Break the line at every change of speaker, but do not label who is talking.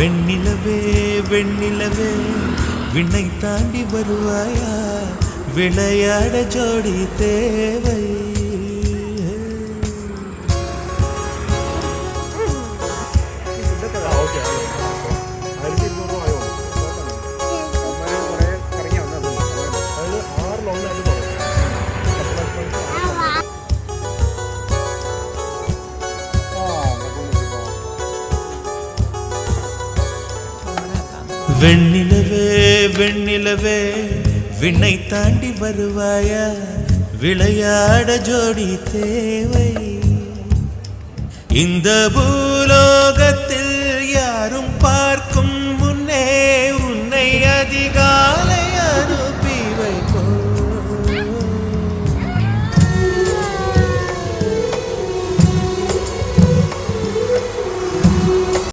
வெண்ணிலவே வெண்ணிலவே விண்ணை தாண்டி வருவாயா விளையாட ஜோடி தேவை வெண்ணிலவே வெண்ணிலவே விண்ணை தாண்டி வருவாயா விளையாட ஜோடி தேவை இந்த பூலோகத்தில்